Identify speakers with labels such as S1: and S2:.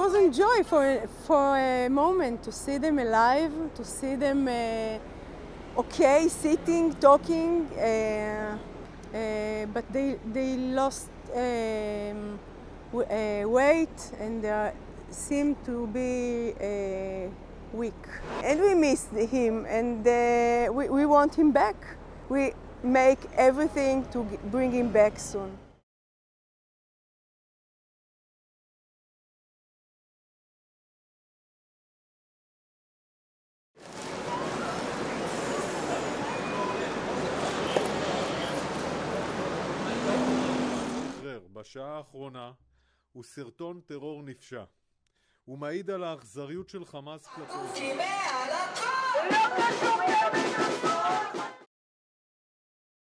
S1: was enjoy for a moment to see them alive, to see them okay, sitting, talking, but they lost weight and seem to be weak. And we missed him, and we want him back. We make everything to bring him back soon.
S2: בשעה האחרונה הוא סרטון טרור נפשע. הוא מעיד על האכזריות של חמאס כלפי...
S3: לא קשור